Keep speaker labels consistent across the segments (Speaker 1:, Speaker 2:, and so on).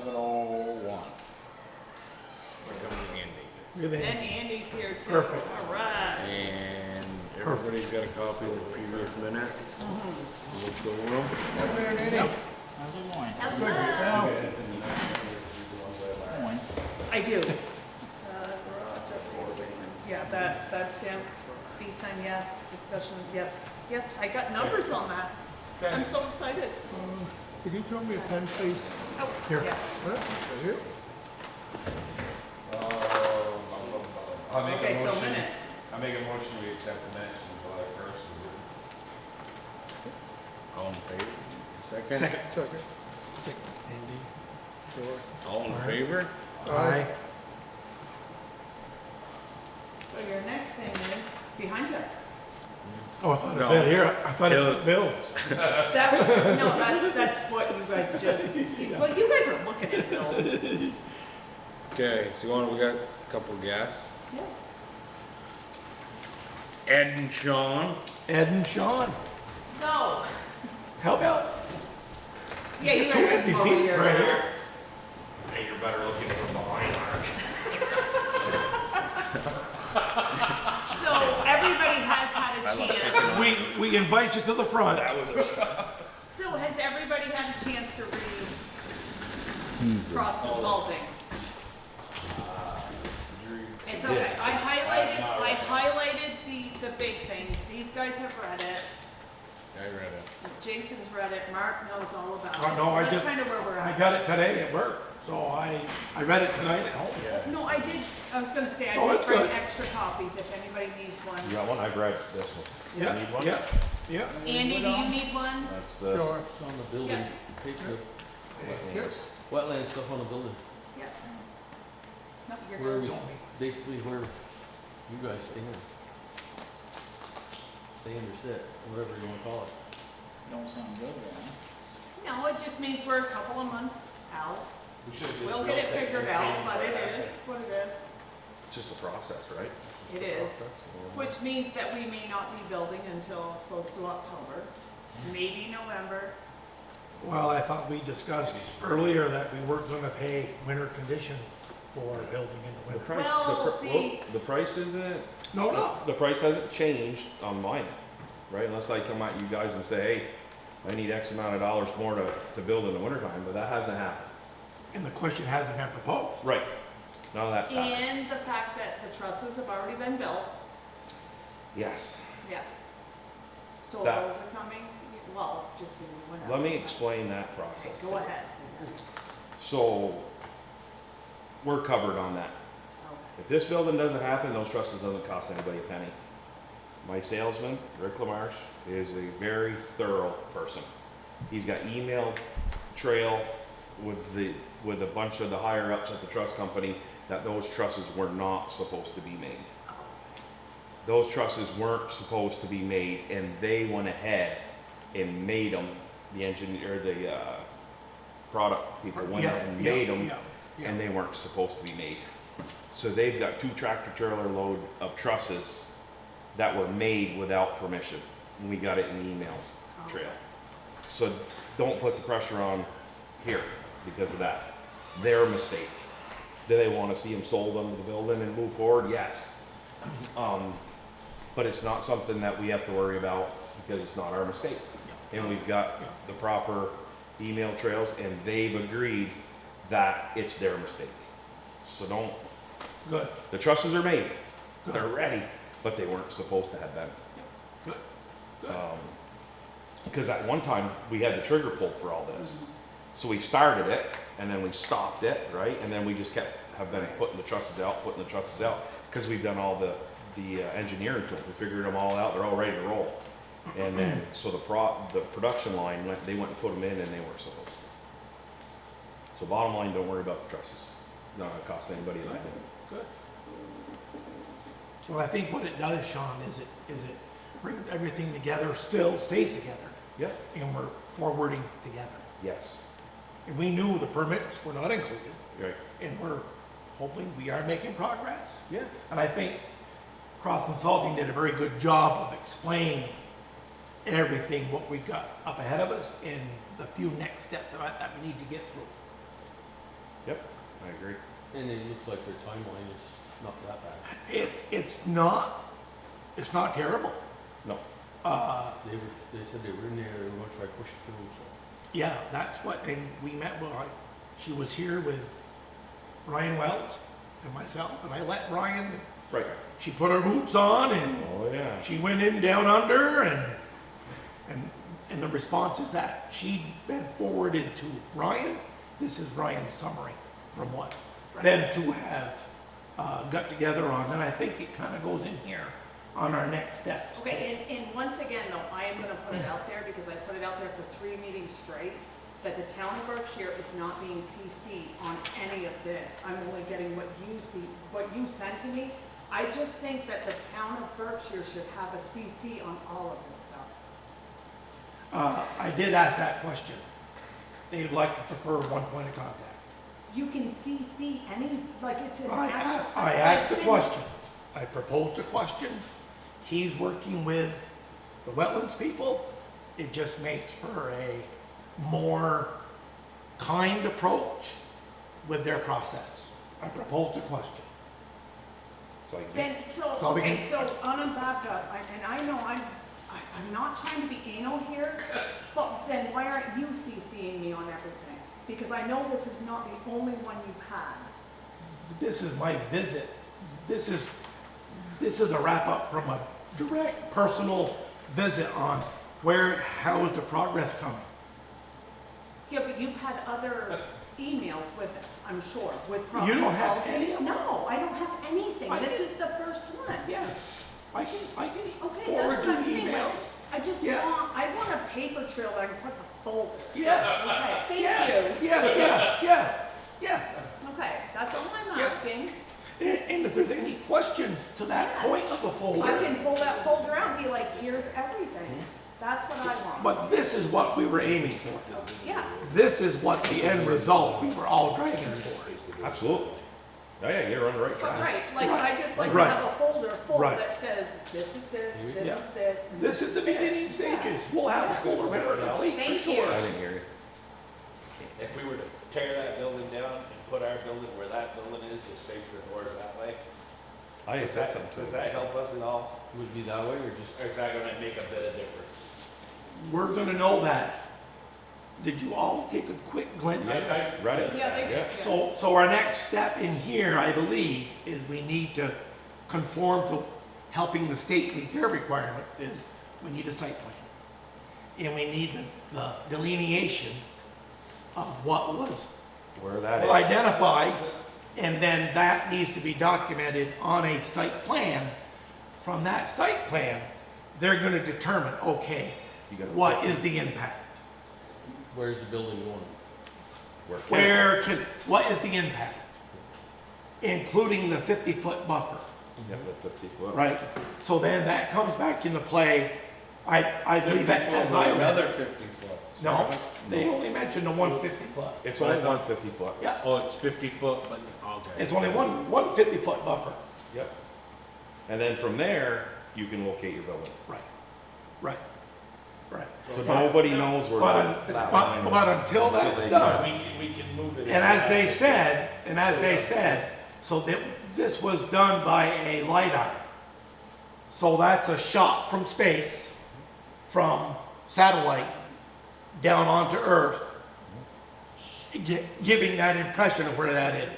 Speaker 1: 7:01. Here comes Andy.
Speaker 2: And Andy's here too.
Speaker 3: Perfect.
Speaker 2: All right.
Speaker 1: And everybody's got a copy of the previous minutes. Look over them.
Speaker 4: How's it going?
Speaker 2: Hello.
Speaker 4: Going.
Speaker 2: I do. Garage updates, yeah, that's him. Speed sign, yes. Discussion, yes. Yes, I got numbers on that. I'm so excited.
Speaker 3: Could you throw me a pen, please?
Speaker 2: Oh,
Speaker 3: Here.
Speaker 2: yes.
Speaker 3: Thank you.
Speaker 5: I'll make
Speaker 2: Okay,
Speaker 5: a
Speaker 2: so
Speaker 5: motion.
Speaker 2: minutes.
Speaker 5: I make a motion we accept the minutes from July 1st.
Speaker 1: All in favor? Second?
Speaker 3: Second. Andy. Sure.
Speaker 1: All in favor?
Speaker 3: Aye.
Speaker 2: So your next thing is behind you.
Speaker 3: Oh, I thought it
Speaker 1: No.
Speaker 3: said here, I thought it said bills.
Speaker 2: That, no, that's what you guys just, well, you guys are looking at bills.
Speaker 1: Okay, so we got a couple of guests.
Speaker 2: Yeah.
Speaker 1: Ed and Sean.
Speaker 3: Ed and Sean,
Speaker 2: So,
Speaker 3: help out.
Speaker 2: yeah, you
Speaker 3: Two
Speaker 2: guys
Speaker 3: empty
Speaker 2: can come over
Speaker 3: seats
Speaker 2: here.
Speaker 3: right here.
Speaker 5: Hey, you're better looking from behind, Mark.
Speaker 2: So everybody has had a chance.
Speaker 3: We invite you to the front.
Speaker 2: So has everybody had a chance to read Cross Consulting's? It's okay. I highlighted the big things. These guys have read it.
Speaker 1: I read it.
Speaker 2: Jason's read it. Mark knows all about it.
Speaker 3: Oh, no,
Speaker 2: So
Speaker 3: I
Speaker 2: that's
Speaker 3: just-
Speaker 2: kind of where we're
Speaker 3: I
Speaker 2: at.
Speaker 3: got it today at work, so I read it tonight at home.
Speaker 2: No, I was gonna say, I
Speaker 3: Oh,
Speaker 2: did
Speaker 3: that's
Speaker 2: bring
Speaker 3: good.
Speaker 2: extra copies if anybody needs one.
Speaker 5: You got one? I've read this one.
Speaker 3: Yeah,
Speaker 5: You need one?
Speaker 3: yeah, yeah.
Speaker 2: Andy, do you need one?
Speaker 5: That's the,
Speaker 3: Sure.
Speaker 6: It's on the building, page two.
Speaker 3: Yes.
Speaker 6: Wetland stuff on the building.
Speaker 2: Yeah. No, you're
Speaker 6: Where we,
Speaker 2: good.
Speaker 6: basically where you guys stand. Stand or sit, whatever you wanna call it.
Speaker 4: Don't sound good, man.
Speaker 2: No, it just means we're a couple of months out.
Speaker 5: we should just
Speaker 2: We'll
Speaker 5: build
Speaker 2: get it figured
Speaker 5: next
Speaker 2: out,
Speaker 5: meeting
Speaker 2: but
Speaker 5: for
Speaker 2: it
Speaker 5: that.
Speaker 2: is what it is.
Speaker 5: It's just a process, right? It's just
Speaker 2: It
Speaker 5: a
Speaker 2: is.
Speaker 5: process.
Speaker 2: Which means that we may not be building until close to October, maybe November.
Speaker 3: Well, I thought we discussed earlier that we weren't gonna pay winter condition for building in the
Speaker 5: The
Speaker 3: winter.
Speaker 5: price,
Speaker 2: Well,
Speaker 5: the price isn't,
Speaker 3: No, no.
Speaker 5: the price hasn't changed on mine, right? Unless I come at you guys and say, hey, I need X amount of dollars more to build in the wintertime, but that hasn't happened.
Speaker 3: And the question hasn't been proposed.
Speaker 5: Right. None of that's happened.
Speaker 2: And the fact that the trusses have already been built,
Speaker 5: Yes.
Speaker 2: yes. So
Speaker 5: That-
Speaker 2: those are coming, well, just being whenever.
Speaker 5: Let me explain that process.
Speaker 2: Go ahead. Yes.
Speaker 5: So, we're covered on that.
Speaker 2: Okay.
Speaker 5: If this building doesn't happen, those trusses doesn't cost anybody a penny. My salesman, Rick Lamarche, is a very thorough person. He's got email trail with a bunch of the higher ups at the truss company that those trusses were not supposed to be made. Those trusses weren't supposed to be made, and they went ahead and made them. The engineer, the product people went
Speaker 3: Yeah,
Speaker 5: ahead and
Speaker 3: yeah,
Speaker 5: made them,
Speaker 3: yeah, yeah.
Speaker 5: and they weren't supposed to be made. So they've got 2 tractor trailer load of trusses that were made without permission. And we got it in emails trail. So don't put the pressure on here because of that. Their mistake. Do they want to see them sold under the building and move forward? Yes. But it's not something that we have to worry about because it's not our mistake. And we've got the proper email trails, and they've agreed that it's their mistake. So don't,
Speaker 3: Good,
Speaker 5: the trusses are made,
Speaker 3: Good.
Speaker 5: they're ready, but they weren't supposed to have been.
Speaker 3: good, good.
Speaker 5: Because at one time, we had the trigger pulled for all this. So we started it, and then we stopped it, right? And then we just have been putting the trusses out, because we've done all the engineering to it. We figured them all out, they're all ready to roll. And then, so the production line, they went and put them in, and they weren't supposed to. So bottom line, don't worry about the trusses. Not gonna cost anybody anything.
Speaker 3: Good. Well, I think what it does, Sean, is it brings everything together, still stays together,
Speaker 5: Yeah,
Speaker 3: and we're forwarding together.
Speaker 5: yes,
Speaker 3: And we knew the permits were not included,
Speaker 5: right,
Speaker 3: and we're hoping we are making progress.
Speaker 5: yeah.
Speaker 3: And I think Cross Consulting did a very good job of explaining everything, what we got up ahead of us, and the few next steps that we need to get through.
Speaker 5: Yep, I agree.
Speaker 6: And it looks like their timeline is not that bad.
Speaker 3: It's not terrible.
Speaker 5: No,
Speaker 6: They said they were in there, they were gonna try to push it through, so.
Speaker 3: Yeah, that's what, and we met, she was here with Ryan Wells and myself, and I let Ryan,
Speaker 5: right.
Speaker 3: she put her boots on and
Speaker 5: Oh, yeah.
Speaker 3: she went in down under and the response is that she'd been forwarded to Ryan. This is Ryan's summary from what them two have got together on, and I think it kind of goes in here on our next steps.
Speaker 2: Okay, and once again, though, I am gonna put it out there, because I put it out there for 3 meetings straight, that the town of Berkshire is not being CC'd on any of this. I'm only getting what you see, what you sent to me. I just think that the town of Berkshire should have a CC on all of this stuff.
Speaker 3: I did ask that question. They'd like to prefer one point of contact.
Speaker 2: You can CC any, like it's an
Speaker 3: I
Speaker 2: actual.
Speaker 3: asked the question. I proposed a question. He's working with the wetlands people. It just makes for a more kind approach with their process. I proposed a question.
Speaker 5: So I can
Speaker 2: Then, so,
Speaker 3: So we
Speaker 2: okay,
Speaker 3: can-
Speaker 2: so on a backup, and I know I'm not trying to be anal here, but then why aren't you CCing me on everything? Because I know this is not the only one you've had.
Speaker 3: This is my visit. This is a wrap up from a direct personal visit on how is the progress coming.
Speaker 2: Yeah, but you've had other emails with it, I'm sure, with
Speaker 3: You
Speaker 2: problem
Speaker 3: don't have
Speaker 2: solving.
Speaker 3: any of them?
Speaker 2: No, I don't have anything.
Speaker 3: I
Speaker 2: This
Speaker 3: did.
Speaker 2: is the first one.
Speaker 3: Yeah, I can
Speaker 2: Okay,
Speaker 3: forward
Speaker 2: that's
Speaker 3: you
Speaker 2: what I'm saying.
Speaker 3: emails.
Speaker 2: I just
Speaker 3: Yeah.
Speaker 2: I want a paper trail that I can put in a folder.
Speaker 3: Yeah,
Speaker 2: Okay, thank
Speaker 3: yeah,
Speaker 2: you.
Speaker 3: yeah.
Speaker 2: Okay, that's all I'm
Speaker 3: Yeah.
Speaker 2: asking.
Speaker 3: And if there's any questions to that point of the
Speaker 2: I
Speaker 3: folder,
Speaker 2: can pull that folder out and be like, here's everything. That's what I want.
Speaker 3: but this is what we were aiming for.
Speaker 2: Yes.
Speaker 3: This is what the end result we were all driving for.
Speaker 5: Absolutely. Yeah, you're on the right
Speaker 2: But
Speaker 5: track.
Speaker 2: right, like I just like to
Speaker 3: Right.
Speaker 2: have a folder full
Speaker 3: Right.
Speaker 2: that says, this is this, this
Speaker 3: Yeah.
Speaker 2: is this. and
Speaker 3: This is the beginning stages. We'll have a folder when we're complete, for
Speaker 2: Thank
Speaker 3: sure.
Speaker 2: you.
Speaker 5: I didn't hear you.
Speaker 7: If we were to tear that building down and put our building where that building is, just face the doors that way,
Speaker 5: I had said something to
Speaker 7: does
Speaker 5: him.
Speaker 7: that help us at all?
Speaker 6: Would it be that way or just?
Speaker 7: Or is that gonna make a bit of difference?
Speaker 3: We're gonna know that. Did you all take a quick glimpse?
Speaker 5: Right.
Speaker 2: Yeah, they
Speaker 5: Yeah.
Speaker 2: did.
Speaker 3: So our next step in here, I believe, is we need to conform to helping the state meet their requirements, is we need a site plan. And we need the delineation of what was
Speaker 5: Where that is.
Speaker 3: identified, and then that needs to be documented on a site plan. From that site plan, they're gonna determine, okay,
Speaker 5: You gotta
Speaker 3: what
Speaker 5: fix
Speaker 3: is the impact?
Speaker 6: Where's the building going?
Speaker 3: What is the impact? Including the 50-foot buffer,
Speaker 5: Yep, the 50 foot.
Speaker 3: right? So then that comes back into play, I believe, as I read.
Speaker 1: Another 50 foot.
Speaker 3: No, they only mentioned the 150 foot.
Speaker 5: It's only 150 foot.
Speaker 3: Yeah,
Speaker 1: Oh, it's 50 foot, but, okay.
Speaker 3: it's only one 50-foot buffer.
Speaker 5: Yep. And then from there, you can locate your building.
Speaker 3: Right, right.
Speaker 5: So nobody knows where
Speaker 3: But,
Speaker 5: that line is.
Speaker 3: but until that's done,
Speaker 1: We can move it.
Speaker 3: and as they said, so this was done by a LiDAR. So that's a shot from space, from satellite down onto Earth, giving that impression of where that is.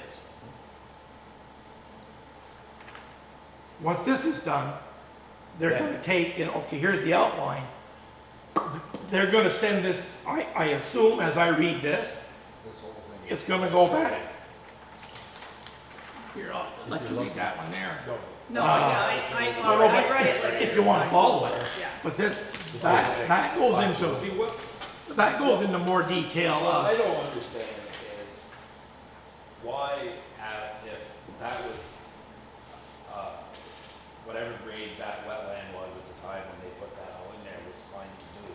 Speaker 3: Once this is done, they're gonna take, and okay, here's the outline. They're gonna send this, I assume, as I read this, it's gonna go back. Here, I'll let you read that one there.
Speaker 2: No, yeah, I read it like.
Speaker 3: If you wanna follow it.
Speaker 2: Yeah.
Speaker 3: But this, that goes into,
Speaker 7: See, what
Speaker 3: that goes into more detail
Speaker 7: I
Speaker 3: of,
Speaker 7: don't understand is why, if that was, whatever grade that wetland was at the time when they put that all in there was fine to do.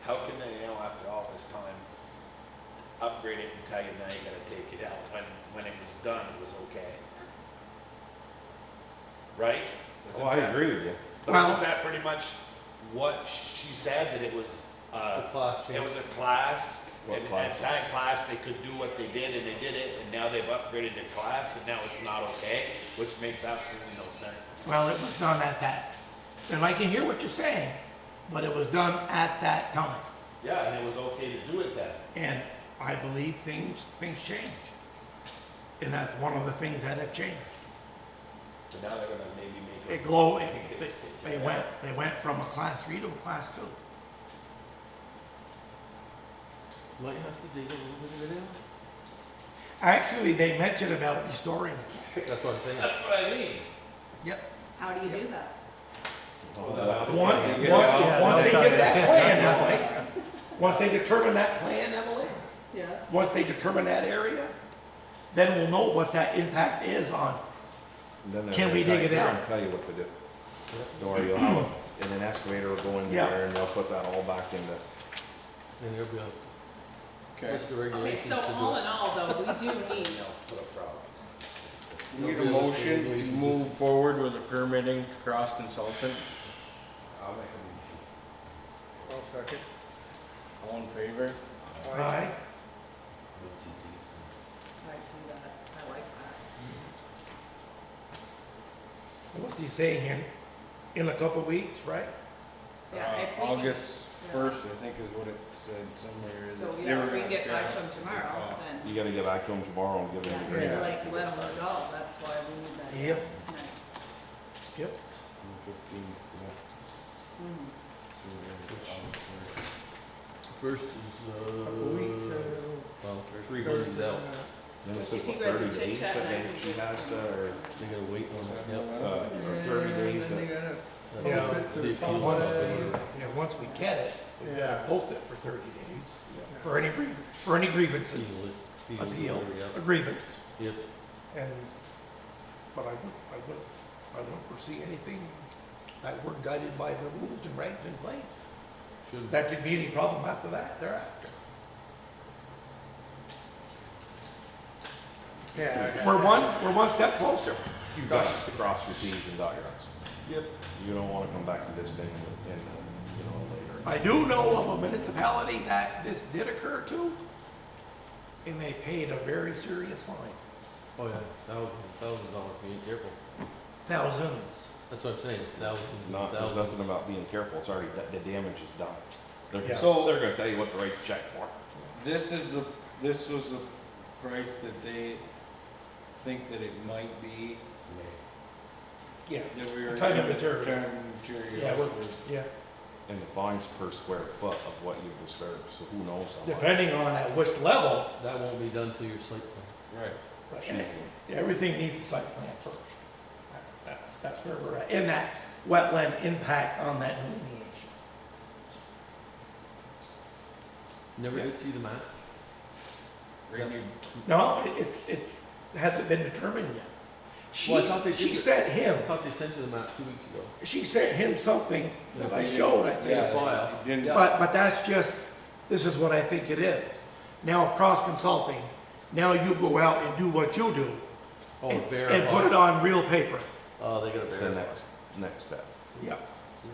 Speaker 7: How can they now, after all this time, upgrade it and tell you now you gotta take it out, when it was done, it was okay? Right?
Speaker 5: Oh, I agree with you.
Speaker 7: Wasn't that pretty much what she said, that it was,
Speaker 6: The class
Speaker 7: it
Speaker 6: change.
Speaker 7: was a class,
Speaker 5: What
Speaker 7: And
Speaker 5: class?
Speaker 7: at that class, they could do what they did, and they did it, and now they've upgraded their class, and now it's not okay, which makes absolutely no sense.
Speaker 3: Well, it was done at that, and I can hear what you're saying, but it was done at that time.
Speaker 7: Yeah, and it was okay to do it then.
Speaker 3: And I believe things change. And that's one of the things that have changed.
Speaker 7: So now they're gonna maybe make it.
Speaker 3: They went from a class 3 to a class 2.
Speaker 6: Might have to dig a little bit of it
Speaker 3: Actually, they mentioned about restoring it.
Speaker 6: out. That's what I'm saying.
Speaker 7: That's what I mean.
Speaker 3: Yep.
Speaker 2: How do you do that?
Speaker 3: Once they get that plan, Emily, once they determine that plan, Emily,
Speaker 2: Yeah.
Speaker 3: once they determine that area, then we'll know what that impact is on.
Speaker 5: Then
Speaker 3: Can we dig it
Speaker 5: they're
Speaker 3: out?
Speaker 5: gonna tell you what to do. Don't worry, you'll have an excavator will go in
Speaker 3: Yeah.
Speaker 5: there and they'll put that all back into,
Speaker 6: And there'll be a,
Speaker 1: Okay.
Speaker 6: what's the
Speaker 2: Okay,
Speaker 6: regulations
Speaker 2: so
Speaker 6: to do
Speaker 2: all
Speaker 6: it?
Speaker 2: in all, though, we do need,
Speaker 7: Put a frog.
Speaker 1: We need a motion to move forward with the permitting cross consultant.
Speaker 7: I'll make a
Speaker 1: I'll second. All in favor?
Speaker 3: Aye.
Speaker 2: I see that, I like that.
Speaker 3: What's he saying here? In a couple weeks, right?
Speaker 2: Yeah, if we can-
Speaker 1: August 1st, I think is what it said somewhere.
Speaker 2: So,
Speaker 1: that they
Speaker 2: yeah,
Speaker 1: were
Speaker 2: if we
Speaker 1: gonna
Speaker 2: get back
Speaker 1: start
Speaker 2: to them tomorrow,
Speaker 1: the
Speaker 2: then,
Speaker 5: you gotta get back to them tomorrow and give them the
Speaker 2: yeah,
Speaker 5: green.
Speaker 2: so like, let them go, that's why we need that.
Speaker 3: Yep.
Speaker 2: Right.
Speaker 3: Yep.
Speaker 5: 15, yeah.
Speaker 2: Mhm.
Speaker 6: First is, well,
Speaker 1: 3
Speaker 6: 300 out.
Speaker 5: Then it
Speaker 2: If
Speaker 5: says
Speaker 2: you
Speaker 5: what,
Speaker 2: guys
Speaker 5: 30
Speaker 2: would
Speaker 5: days
Speaker 2: chit-chat,
Speaker 5: that
Speaker 2: and I
Speaker 5: they-
Speaker 2: can
Speaker 5: she
Speaker 2: just-
Speaker 5: has to, or,
Speaker 6: They're gonna wait on that, yep.
Speaker 5: or 30 days that,
Speaker 6: That's
Speaker 3: Yeah.
Speaker 6: the appeals
Speaker 3: Once,
Speaker 6: officer.
Speaker 3: once we get it, we gotta post it for 30 days for any grievances.
Speaker 6: Appeals,
Speaker 3: Appeal,
Speaker 6: yep.
Speaker 3: a grievance.
Speaker 6: Yep.
Speaker 3: And, but I wouldn't foresee anything that we're guided by the rules and regs in place.
Speaker 6: Shouldn't.
Speaker 3: That could be any problem after that, thereafter. We're one step closer.
Speaker 5: you've got to cross your T's and dot your I's. Yep. You don't wanna come back to this thing and, you know, later.
Speaker 3: I do know of a municipality that this did occur to, and they paid a very serious fine,
Speaker 6: Oh, yeah, thousands dollars, be careful.
Speaker 3: thousands.
Speaker 6: That's what I'm saying, thousands
Speaker 5: It's
Speaker 6: and
Speaker 5: not, there's
Speaker 6: thousands.
Speaker 5: nothing about being careful, it's already, the damage is done. They're,
Speaker 3: Yeah.
Speaker 1: So-
Speaker 5: they're gonna tell you what to write the check for.
Speaker 1: This was the price that they think that it might be,
Speaker 3: Yeah.
Speaker 1: that we were.
Speaker 3: Time and material.
Speaker 1: Time and materials
Speaker 3: Yeah, we're-
Speaker 1: for-
Speaker 3: yeah.
Speaker 5: And the fine's per square foot of what you disturbed, so who knows how much.
Speaker 3: Depending on at which level,
Speaker 6: That won't be done till your site plan.
Speaker 1: Right.
Speaker 3: but everything needs a site plan first. That's where we're at, in that wetland impact on that delineation.
Speaker 6: Never did see the map.
Speaker 1: Bring me-
Speaker 3: No, it hasn't been determined yet.
Speaker 6: Well, I thought they
Speaker 3: She
Speaker 6: did.
Speaker 3: sent
Speaker 6: I
Speaker 3: him,
Speaker 6: thought they sent you the map 2 weeks ago.
Speaker 3: she sent him something that I
Speaker 1: They
Speaker 3: showed, I
Speaker 1: didn't-
Speaker 3: think.
Speaker 1: yeah,
Speaker 6: file.
Speaker 1: it didn't-
Speaker 6: Yeah.
Speaker 3: But that's just, this is what I think it is. Now, cross consulting, now you go out and do what you do.
Speaker 6: Oh,
Speaker 3: and
Speaker 6: verify.
Speaker 3: And put it on real paper.
Speaker 6: Oh, they gotta
Speaker 5: It's the
Speaker 6: verify.
Speaker 5: next step.
Speaker 3: Yeah.
Speaker 6: Yeah.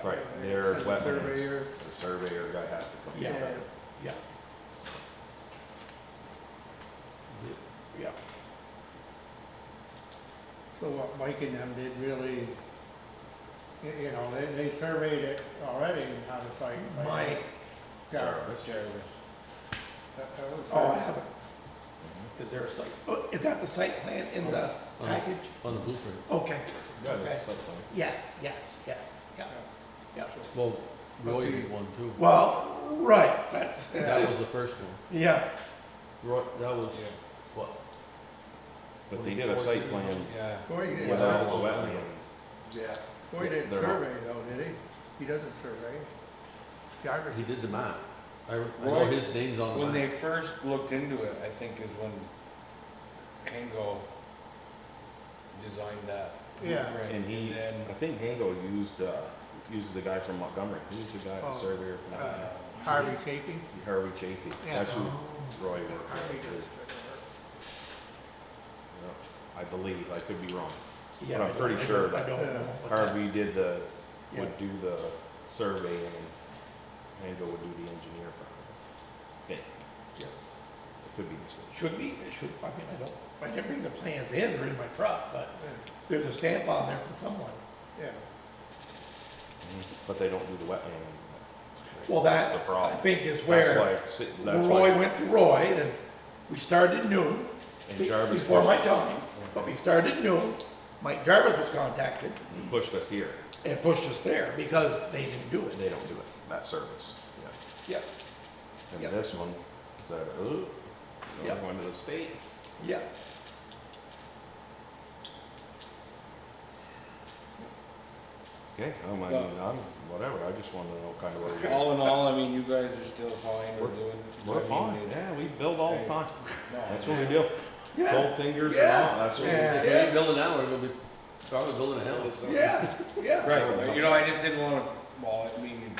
Speaker 3: Yeah.
Speaker 5: Right, their wetlands, the surveyor guy has to come.
Speaker 3: Yeah. Yeah, yeah.
Speaker 8: So what Mike and them did really, you know, they surveyed it already and had a site. plan.
Speaker 3: Mike,
Speaker 1: Jarvis.
Speaker 8: That was
Speaker 3: oh, I
Speaker 8: site-
Speaker 3: haven't. Is there a site, oh, is that the site plan in the package?
Speaker 6: On the blueprint.
Speaker 3: Okay,
Speaker 5: Yeah,
Speaker 3: okay.
Speaker 5: that's something.
Speaker 3: Yes, yeah, yeah.
Speaker 6: Well, Roy did one too.
Speaker 3: Well, right, that's,
Speaker 6: That was the first one.
Speaker 3: yeah,
Speaker 6: Roy, that was,
Speaker 1: Yeah.
Speaker 6: what?
Speaker 5: But they did a site plan
Speaker 1: Yeah.
Speaker 8: Boy, he didn't,
Speaker 5: without the
Speaker 6: Yeah.
Speaker 5: wetland.
Speaker 1: Yeah.
Speaker 8: Boy didn't
Speaker 5: They're not-
Speaker 8: survey though, did he? He doesn't survey. Jarvis,
Speaker 6: He did the map. I know
Speaker 1: Roy,
Speaker 6: his name's on the
Speaker 1: When they
Speaker 6: map.
Speaker 1: first looked into it, I think is when Hango designed that.
Speaker 8: Yeah.
Speaker 1: blueprint,
Speaker 5: And he,
Speaker 1: then,
Speaker 5: I think Hango used the guy from Montgomery, who's the guy, the
Speaker 8: Oh,
Speaker 5: surveyor from that,
Speaker 8: Harvey Chafee.
Speaker 5: Harvey Chafee.
Speaker 8: Yeah.
Speaker 5: That's who Roy worked
Speaker 8: Harvey
Speaker 5: with.
Speaker 8: does
Speaker 5: too.
Speaker 8: good work.
Speaker 5: Yeah. I believe, I could be wrong.
Speaker 3: yeah.
Speaker 5: But I'm pretty sure
Speaker 3: I
Speaker 5: that
Speaker 3: don't know. what that-
Speaker 5: Harvey did
Speaker 3: Yeah.
Speaker 5: would do the survey and Hango would do the engineer part. I think. Could be missing.
Speaker 3: Should be, it should, I mean, I didn't bring the plans in, they're in my truck, but there's a stamp on there from someone.
Speaker 8: Yeah,
Speaker 5: But they don't do the wetland.
Speaker 3: Well,
Speaker 5: That's
Speaker 3: that's,
Speaker 5: the
Speaker 3: I
Speaker 5: problem.
Speaker 3: think is
Speaker 5: That's
Speaker 3: where
Speaker 5: why, that's
Speaker 3: Roy
Speaker 5: why,
Speaker 3: went to Roy, and we started noon,
Speaker 5: and Jarvis
Speaker 3: before my
Speaker 5: pushed,
Speaker 3: time, but we started noon. Mike Jarvis was contacted
Speaker 5: pushed us here.
Speaker 3: and pushed us there because they didn't do it.
Speaker 5: They don't do it, that service, yeah.
Speaker 3: Yeah,
Speaker 5: And
Speaker 3: Yeah.
Speaker 5: this one, is that, ooh,
Speaker 3: Yeah.
Speaker 5: going to the state.
Speaker 3: yeah.
Speaker 5: Okay, I mean, I'm, whatever, I just wanted to know kind of where we are.
Speaker 1: All in all, I mean, you guys are still fine, we're
Speaker 5: We're-
Speaker 1: doing.
Speaker 5: We're
Speaker 1: I mean,
Speaker 5: fine, yeah, we build all the time.
Speaker 1: no,
Speaker 5: That's what we do.
Speaker 3: Yeah,
Speaker 5: Gold fingers and
Speaker 3: Yeah.
Speaker 5: all, that's what we
Speaker 8: Yeah.
Speaker 5: do.
Speaker 6: If we ain't building now, we're gonna be probably building a house.
Speaker 3: yeah, yeah.
Speaker 1: Right, you know, I just didn't wanna, well, I mean,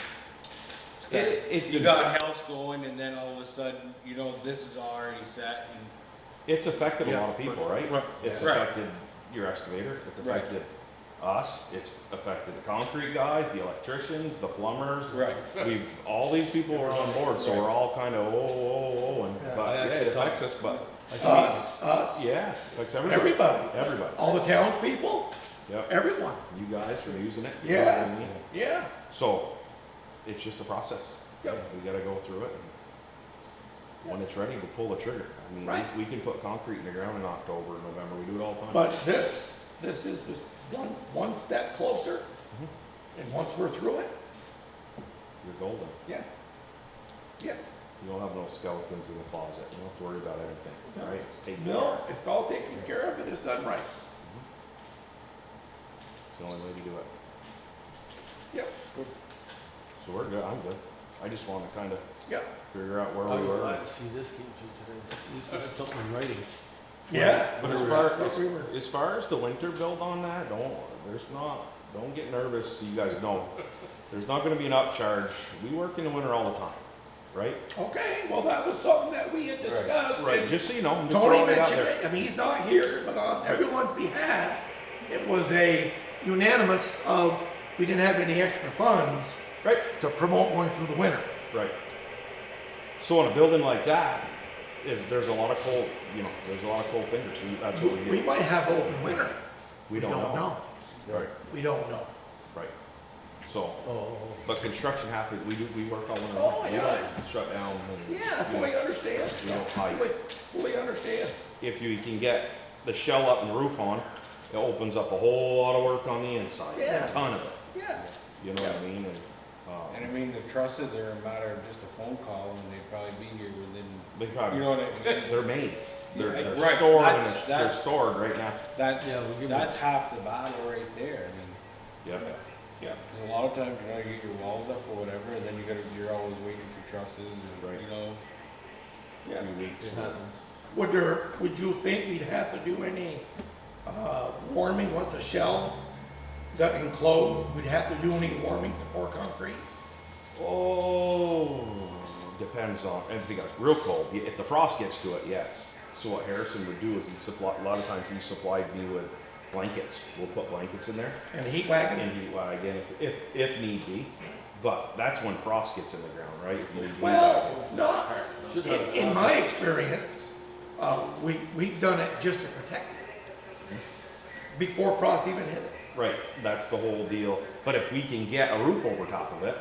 Speaker 5: It's,
Speaker 1: you got house going and then all of a sudden, you know, this is already set and.
Speaker 5: it's affected a
Speaker 1: Yeah,
Speaker 5: lot of people, right?
Speaker 1: right,
Speaker 5: It's
Speaker 1: right.
Speaker 5: affected your excavator, it's
Speaker 1: Right.
Speaker 5: affected us, it's affected the concrete guys, the electricians, the plumbers.
Speaker 1: Right.
Speaker 5: We've, all these people are on board, so we're all kind of, and,
Speaker 8: Yeah.
Speaker 5: but
Speaker 6: I
Speaker 5: yeah,
Speaker 6: actually
Speaker 5: it affects us, but,
Speaker 3: Us,
Speaker 5: yeah, affects everybody.
Speaker 3: everybody,
Speaker 5: Everybody,
Speaker 3: all the townspeople,
Speaker 5: yep,
Speaker 3: everyone,
Speaker 5: you guys for using it. you know what I
Speaker 3: Yeah.
Speaker 5: mean?
Speaker 3: yeah.
Speaker 5: So, it's just a process.
Speaker 3: Yep.
Speaker 5: We gotta go through it, and when it's ready, we pull the trigger. I mean,
Speaker 3: Right.
Speaker 5: we can put concrete in the ground in October, November, we do it all the time.
Speaker 3: But this is just one step closer,
Speaker 5: Mhm.
Speaker 3: and once we're through it,
Speaker 5: You're golden.
Speaker 3: yeah, yeah.
Speaker 5: You don't have no skeletons in the closet, you don't have to worry about anything,
Speaker 3: No.
Speaker 5: right? It's taken care
Speaker 3: No,
Speaker 5: of.
Speaker 3: it's all taken care of and it's done right.
Speaker 5: It's the only way to do it.
Speaker 3: Yep,
Speaker 5: So we're good, I'm good. I just wanna kinda
Speaker 3: yep.
Speaker 5: figure out where
Speaker 6: I
Speaker 5: we
Speaker 6: was
Speaker 5: were.
Speaker 6: glad to see this came through today. At least we had something in writing.
Speaker 3: Yeah.
Speaker 5: But as far as the winter build on that, don't get nervous, so you guys know. There's not gonna be an upcharge. We work in the winter all the time, right?
Speaker 3: Okay, well, that was something that we had discussed. and
Speaker 5: Just so you know, I'm just
Speaker 3: Tony
Speaker 5: throwing it out
Speaker 3: mentioned
Speaker 5: there.
Speaker 3: it, I mean, he's not here, but on everyone's behalf, it was a unanimous of, we didn't have any extra funds
Speaker 5: Right,
Speaker 3: to promote going through the winter.
Speaker 5: right. So in a building like that, there's a lot of cold, there's a lot of cold fingers, and that's what we
Speaker 3: We
Speaker 5: do.
Speaker 3: might have open winter.
Speaker 5: We don't know. Right,
Speaker 3: We don't know.
Speaker 5: right. So,
Speaker 6: Oh,
Speaker 5: but construction happens, we work all winter.
Speaker 3: Oh,
Speaker 5: We
Speaker 3: yeah.
Speaker 5: don't shut down. and,
Speaker 3: Yeah, fully understand.
Speaker 5: We don't hide.
Speaker 3: Fully understand.
Speaker 5: If you can get the shell up and the roof on, it opens up a whole lot of work on the inside.
Speaker 3: Yeah.
Speaker 5: A ton of it,
Speaker 3: Yeah,
Speaker 5: you know what I mean?
Speaker 1: And I mean, the trusses are a matter of just a phone call and they'd probably be here within,
Speaker 5: They probably,
Speaker 1: you know what I mean?
Speaker 5: they're made. They're
Speaker 1: Yeah,
Speaker 5: they're
Speaker 1: right,
Speaker 5: stored, and
Speaker 1: that's-
Speaker 5: they're
Speaker 1: that's-
Speaker 5: stored right now.
Speaker 1: That's,
Speaker 6: Yeah, we'll give
Speaker 1: that's half the battle right there, I mean.
Speaker 5: Yep. Yeah.
Speaker 1: Cause a lot of times you're gonna get your walls up or whatever, and then you're always waiting for trusses and,
Speaker 5: Right.
Speaker 1: you know.
Speaker 5: A few weeks.
Speaker 6: it happens.
Speaker 3: would you think we'd have to do any, warming once the shell got enclosed? We'd have to do any warming to pour concrete?
Speaker 5: Oh, depends on, if it gets real cold, if the frost gets to it, yes. So what Harrison would do is a lot of times he supplied me with blankets. We'll put blankets in there.
Speaker 3: And the heat wagon?
Speaker 5: And heat wagon if need be. But that's when frost gets in the ground, right? If need be.
Speaker 3: Well, not,
Speaker 6: Should have a
Speaker 3: in my experience, we've done it just to protect it. Before frost even hit it.
Speaker 5: Right, that's the whole deal. But if we can get a roof over top of it,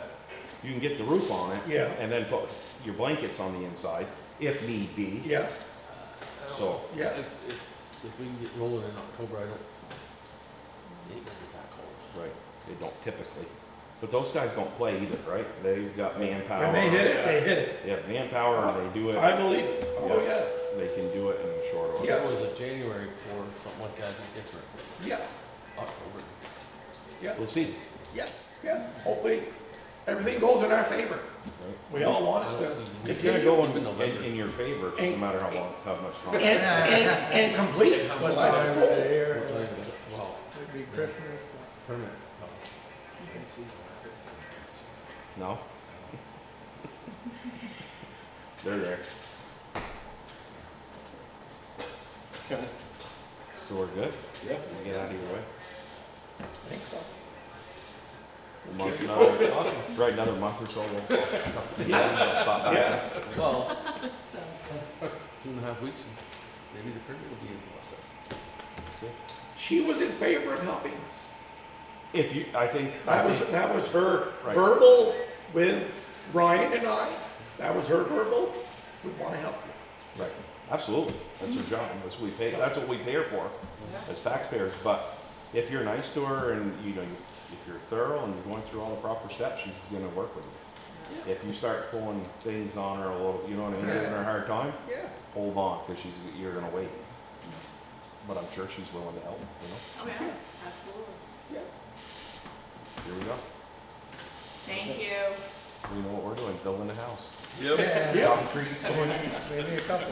Speaker 5: you can get the roof on it.
Speaker 3: Yeah.
Speaker 5: And then put your blankets on the inside, if need be.
Speaker 3: Yeah,
Speaker 5: So,
Speaker 3: yeah.
Speaker 6: If we can get rolling in October, it ain't gonna be that cold.
Speaker 5: right, they don't typically. But those guys don't play either, right? They've got manpower.
Speaker 3: When they hit it, they hit it.
Speaker 5: They have manpower and they do it,
Speaker 3: I believe it. Oh, yeah.
Speaker 5: they can do it in short order.
Speaker 6: If
Speaker 3: Yeah.
Speaker 6: it was a January pour, something like that, it'd be different.
Speaker 3: Yeah,
Speaker 6: October.
Speaker 3: yeah,
Speaker 5: We'll see.
Speaker 3: yeah, yeah. Hopefully, everything goes in our favor.
Speaker 5: Right.
Speaker 3: We all want
Speaker 6: I
Speaker 3: it
Speaker 6: don't
Speaker 3: to
Speaker 6: see-
Speaker 5: It's gonna
Speaker 3: continue.
Speaker 5: go
Speaker 6: Even November.
Speaker 5: in your favor, just no
Speaker 3: And-
Speaker 5: matter how much
Speaker 3: And,
Speaker 5: time.
Speaker 3: and complete it.
Speaker 8: What
Speaker 3: When
Speaker 8: time
Speaker 3: last
Speaker 8: of
Speaker 3: fall.
Speaker 8: the year,
Speaker 6: What time is it? Well,
Speaker 8: it'd be Christmas,
Speaker 6: permit.
Speaker 5: No? They're there. So we're good?
Speaker 1: Yep.
Speaker 5: We'll get out of your way.
Speaker 3: I think so.
Speaker 5: Right, another month or so, we'll stop back.
Speaker 3: Yeah.
Speaker 6: Well,
Speaker 2: Sounds good.
Speaker 6: 2.5 weeks, and maybe the permit will be in process.
Speaker 5: See?
Speaker 3: She was in favor of helping us.
Speaker 5: If you, I think,
Speaker 3: That was her
Speaker 5: Right.
Speaker 3: verbal with Ryan and I. That was her verbal. We want to help you.
Speaker 5: right, absolutely, that's her job, that's what we pay her for as taxpayers, but if you're nice to her and, you know, if you're thorough and you're going through all the proper steps, she's gonna work with you. If you start pulling things on her a little, you know what I mean, giving her a hard time,
Speaker 3: Yeah.
Speaker 5: hold on, cause you're gonna wait. But I'm sure she's willing to help, you know,
Speaker 2: Oh, yeah, absolutely.
Speaker 5: here we go,
Speaker 2: Thank you.
Speaker 5: we know what we're doing, building a house.
Speaker 8: Yeah,
Speaker 5: Concrete's going in.
Speaker 8: maybe a couple.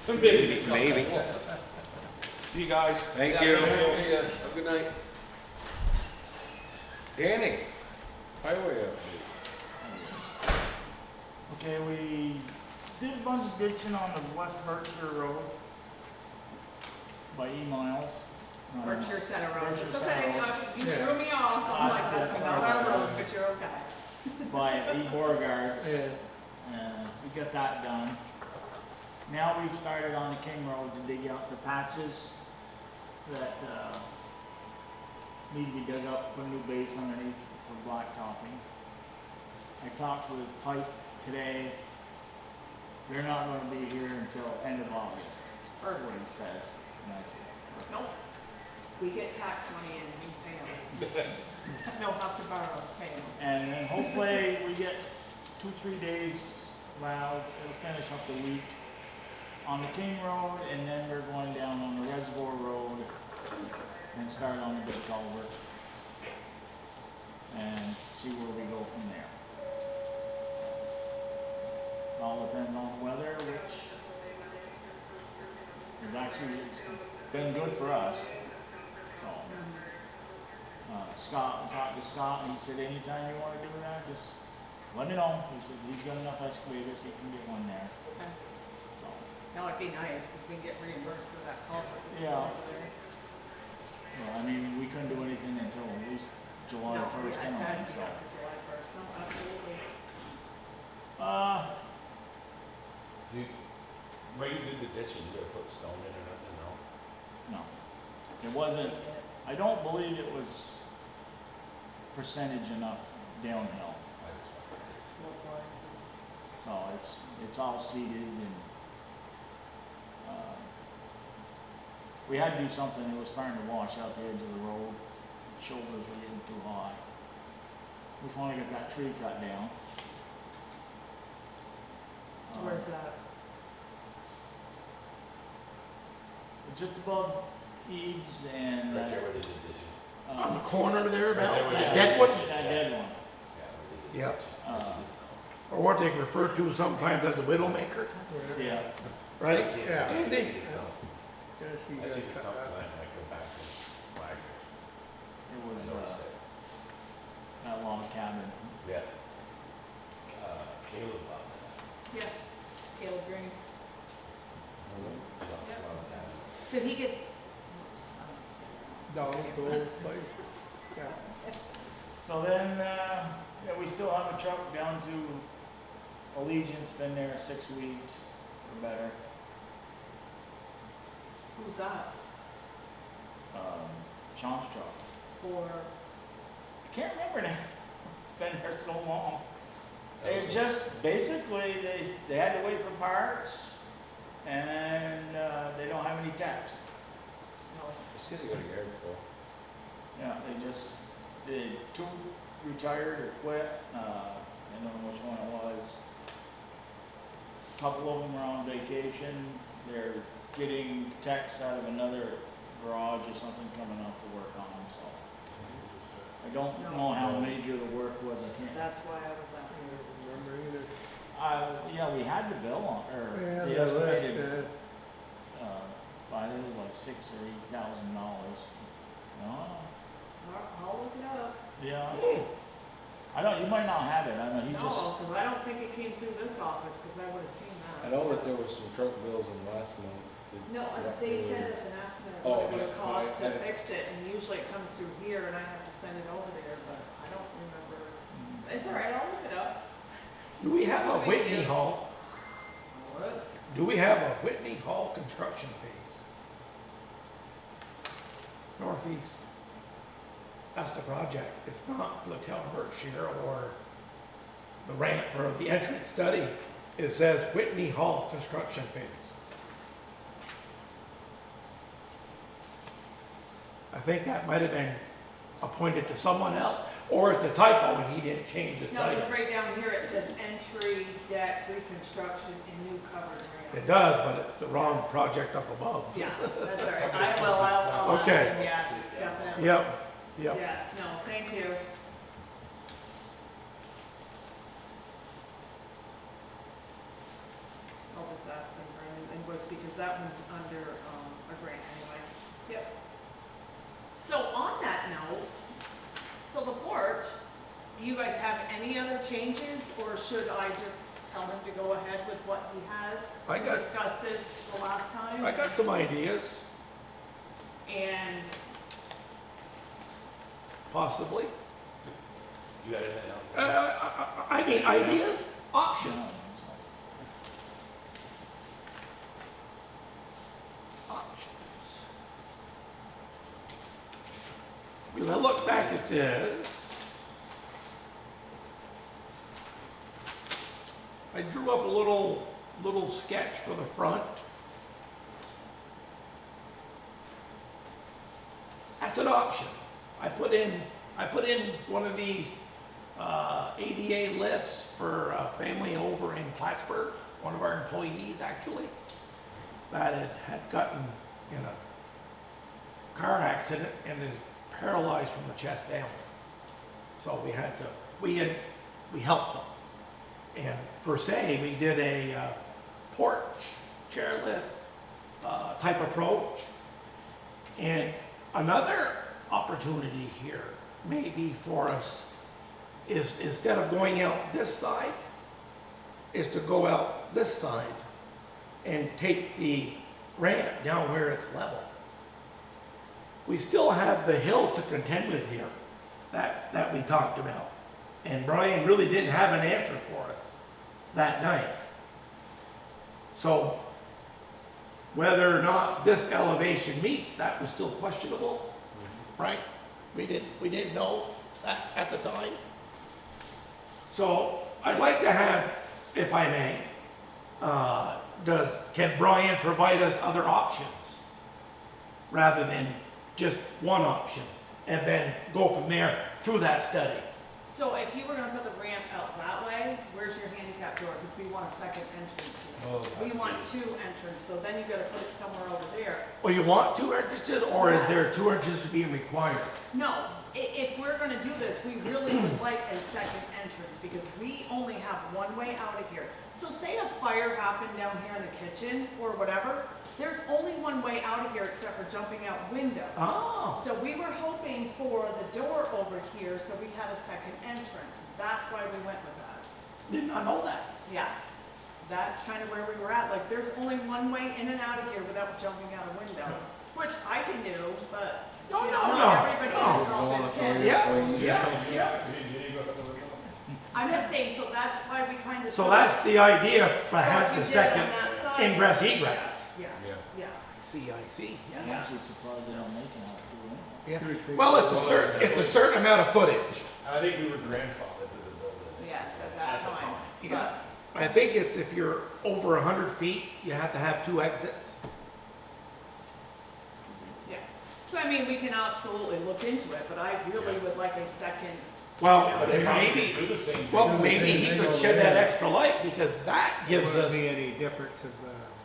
Speaker 5: Maybe. See you guys.
Speaker 1: Thank you.
Speaker 6: Hey, have a good night.
Speaker 1: Danny, highway update.
Speaker 4: Okay, we did a bunch of ditching on the West Berkshire Road by E-miles.
Speaker 2: Berkshire Center Road.
Speaker 4: Berkshire
Speaker 2: It's
Speaker 4: Center
Speaker 2: okay,
Speaker 4: Road.
Speaker 2: you threw me off. I'm like, that's
Speaker 4: That's
Speaker 2: not
Speaker 4: all
Speaker 2: our
Speaker 4: right.
Speaker 2: road, but you're okay.
Speaker 4: By E. Beauregards.
Speaker 8: Yeah,
Speaker 4: We got that done. Now we've started on the King Road to dig out the patches that, need to be dug up, put a new base underneath for blacktopping. I talked with Pike today. They're not gonna be here until end of August, or what he says. And I said,
Speaker 2: Nope. We get tax money in, we pay them. No, have to borrow, pay them.
Speaker 4: and then hopefully we get 2-3 days, well, it'll finish up the week on the King Road, and then we're going down on the Reservoir Road and start on the big culvert and see where we go from there. All depends on the weather, which is actually, it's been good for us, so. Scott, I talked to Scott, and he said, anytime you wanna do that, just let me know. He said, he's got enough excavators, he can get one there,
Speaker 2: Okay.
Speaker 4: so.
Speaker 2: No, it'd be nice, because we can get reimbursed for that culvert that's
Speaker 4: Yeah.
Speaker 2: over there.
Speaker 4: Well, I mean, we couldn't do anything until at least July
Speaker 2: No,
Speaker 4: first
Speaker 2: yeah,
Speaker 4: anyway,
Speaker 2: exactly,
Speaker 4: so.
Speaker 2: after July 1st, no, absolutely.
Speaker 7: Where you did the ditching, you gotta put stone in or nothing, no?
Speaker 4: No, it wasn't, I don't believe it was percentage enough downhill,
Speaker 7: I just wondered.
Speaker 2: Slope-wise.
Speaker 4: so it's all seeded and, we had to do something, it was starting to wash out the edge of the road, shoulders were getting too high. We finally got that tree cut down.
Speaker 2: Where's that?
Speaker 4: Just above Eves and,
Speaker 7: Right there where they did ditching.
Speaker 3: On the corner there,
Speaker 7: Right there
Speaker 3: about
Speaker 7: where
Speaker 3: that
Speaker 7: they-
Speaker 3: dead one,
Speaker 4: that dead one.
Speaker 7: Yeah, where they did
Speaker 3: Yep.
Speaker 7: ditching.
Speaker 4: Uh,
Speaker 3: or what they refer to sometimes as a widowmaker,
Speaker 4: Yeah,
Speaker 3: right?
Speaker 8: Yeah.
Speaker 3: Andy?
Speaker 8: yes, he
Speaker 7: I
Speaker 8: got
Speaker 7: see the
Speaker 8: cut
Speaker 7: stuff
Speaker 8: that.
Speaker 7: when I go back and flag it.
Speaker 4: it
Speaker 7: I
Speaker 4: was,
Speaker 7: noticed it.
Speaker 4: that log cabin.
Speaker 7: Yeah. Caleb bought that.
Speaker 2: Yeah, Caleb Green.
Speaker 7: He bought
Speaker 2: Yep.
Speaker 7: a lot of that.
Speaker 2: So he gets, oops, I don't say that.
Speaker 8: No, cool, but, yeah.
Speaker 4: So then, yeah, we still have a truck down to Allegiance, been there 6 weeks or better.
Speaker 2: Who's that?
Speaker 4: Sean's truck.
Speaker 2: For,
Speaker 4: I can't remember now. It's been there so long.
Speaker 7: That
Speaker 4: It's
Speaker 7: was-
Speaker 4: just, basically, they had to wait for parts and, they don't have any techs.
Speaker 2: no,
Speaker 7: I see they go to yard patrol.
Speaker 4: Yeah, the two retired or quit, I don't know which one it was. Couple of them are on vacation, they're getting techs out of another garage or something coming up to work on them, so. I don't know how major the work was, I can't.
Speaker 2: that's why I was asking.
Speaker 8: Remember either.
Speaker 4: Yeah, we had the bill on, or
Speaker 8: Yeah,
Speaker 4: the
Speaker 8: the list,
Speaker 4: estimated, I think it was like $6,000 or $8,000. No,
Speaker 2: I'll look it up.
Speaker 4: yeah. I don't, you might not have it, I know, he
Speaker 2: No,
Speaker 4: just,
Speaker 2: because I don't think it came through this office, because I would have seen
Speaker 1: I
Speaker 2: that.
Speaker 1: know that there was some truck bills in last month.
Speaker 2: No, they sent us an estimate of
Speaker 1: Oh,
Speaker 2: what it would
Speaker 1: but
Speaker 2: cost
Speaker 1: I-
Speaker 2: to fix it, and usually it comes through here, and I have to send it over there, but I don't remember. It's all right, I'll look it up.
Speaker 3: Do we have a Whitney Hall?
Speaker 2: What?
Speaker 3: do we have a Whitney Hall construction phase? Northeast. That's the project. It's not for the town of Berkshire or the ramp or the entrance study. It says Whitney Hall construction phase. I think that might have been appointed to someone else, or it's a typo and he didn't change his
Speaker 2: No,
Speaker 3: title.
Speaker 2: because right down here it says entry, deck, reconstruction, and new covered ramp.
Speaker 3: It does, but it's the wrong project up above.
Speaker 2: Yeah, that's all right. I'll ask
Speaker 3: Okay.
Speaker 2: him, yes, definitely.
Speaker 3: Yep, yep.
Speaker 2: Yes, no, thank you. I'll just ask him for an invoice because that one's under, a grant anyway. Yep. So on that note, so the porch, do you guys have any other changes or should I just tell him to go ahead with what he has?
Speaker 3: I
Speaker 2: We
Speaker 3: got-
Speaker 2: discussed this the last time.
Speaker 3: I got some ideas,
Speaker 2: And
Speaker 3: possibly.
Speaker 7: You got anything else?
Speaker 3: I mean, ideas, options. Options. Because I look back at this, I drew up a little sketch for the front. That's an option. I put in one of these ADA lifts for a family over in Plattsburgh, one of our employees actually, that had gotten in a car accident and is paralyzed from the chest down. So we helped them. And for say, we did a porch chairlift type approach. And another opportunity here maybe for us is instead of going out this side, is to go out this side and take the ramp down where it's level. We still have the hill to contend with here that we talked about. And Brian really didn't have an answer for us that night. So whether or not this elevation meets, that was still questionable, right? We didn't know that at the time. So I'd like to have, if I may, can Brian provide us other options rather than just one option and then go from there through that study?
Speaker 2: so if you were gonna put the ramp out that way, where's your handicap door? Because we want a second entrance here. We want two entrances, so then you gotta put it somewhere over there.
Speaker 3: Well, you want two entrances, or is there two entrances being required?
Speaker 2: No, if we're gonna do this, we really would like a second entrance because we only have one way out of here. So say a fire happened down here in the kitchen or whatever, there's only one way out of here except for jumping out windows.
Speaker 3: Oh,
Speaker 2: So we were hoping for the door over here, so we had a second entrance. That's why we went with that.
Speaker 3: did not know that.
Speaker 2: Yes, that's kind of where we were at. Like, there's only one way in and out of here without jumping out a window, which I can do, but
Speaker 3: No,
Speaker 2: you
Speaker 3: no,
Speaker 2: know,
Speaker 3: no,
Speaker 2: not everybody
Speaker 3: no.
Speaker 2: is on this kid.
Speaker 3: Yeah.
Speaker 2: I'm just saying, so that's why we kind of.
Speaker 3: So that's the idea for
Speaker 2: So if
Speaker 3: having
Speaker 2: you
Speaker 3: the
Speaker 2: did it on
Speaker 3: second
Speaker 2: that side-
Speaker 3: ingress egress.
Speaker 2: Yes.
Speaker 3: CIC,
Speaker 4: I'm actually surprised they don't make it out to it.
Speaker 3: Yeah. Well, it's a certain amount of footage.
Speaker 7: I think we were grandfathered to the building.
Speaker 2: Yes, at that time.
Speaker 3: Yeah. I think it's if you're over 100 feet, you have to have two exits.
Speaker 2: Yeah. So I mean, we can absolutely look into it, but I really would like a second.
Speaker 3: Well,
Speaker 7: But they probably
Speaker 3: maybe,
Speaker 7: do the same thing.
Speaker 3: well, maybe he could shed that extra light because that gives
Speaker 8: Wouldn't
Speaker 3: us,
Speaker 8: be any difference of,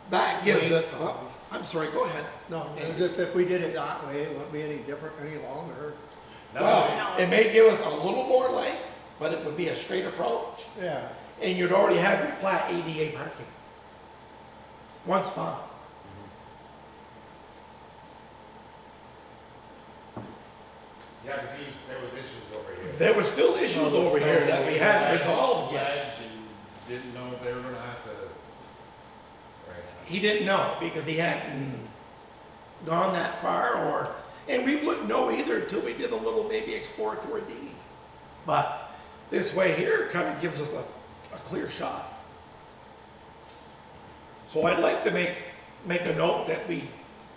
Speaker 3: that gives us,
Speaker 8: length
Speaker 3: well,
Speaker 8: of-
Speaker 3: I'm sorry, go ahead.
Speaker 8: no, just if we did it that way, it wouldn't be any different, any longer.
Speaker 3: Well, it may give us a little more length, but it would be a straight approach.
Speaker 8: Yeah,
Speaker 3: And you'd already have your flat ADA parking. One spot.
Speaker 7: Yeah, because there was issues over here.
Speaker 3: There were still issues over here that we hadn't resolved yet.
Speaker 7: Ledge and didn't know if they were gonna have to. Right.
Speaker 3: He didn't know because he hadn't gone that far or, and we wouldn't know either until we did a little maybe exploratory digging. But this way here kind of gives us a clear shot. So I'd like to make a note that we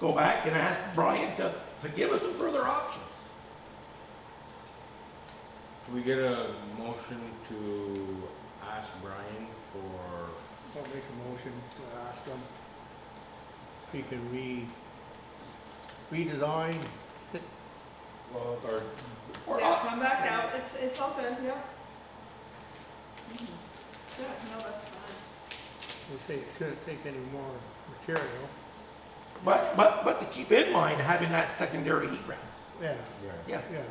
Speaker 3: go back and ask Brian to give us some further options.
Speaker 1: Do we get a motion to ask Brian for,
Speaker 8: I'll make a motion to ask him if he can redesign.
Speaker 1: well, or
Speaker 3: Or,
Speaker 2: Yeah, come back out, it's all good, yeah. Mhm. Yeah, no, that's fine.
Speaker 8: We say it shouldn't take any more material.
Speaker 3: but to keep in mind, having that secondary egress.
Speaker 8: Yeah,
Speaker 3: Yeah.
Speaker 8: yeah,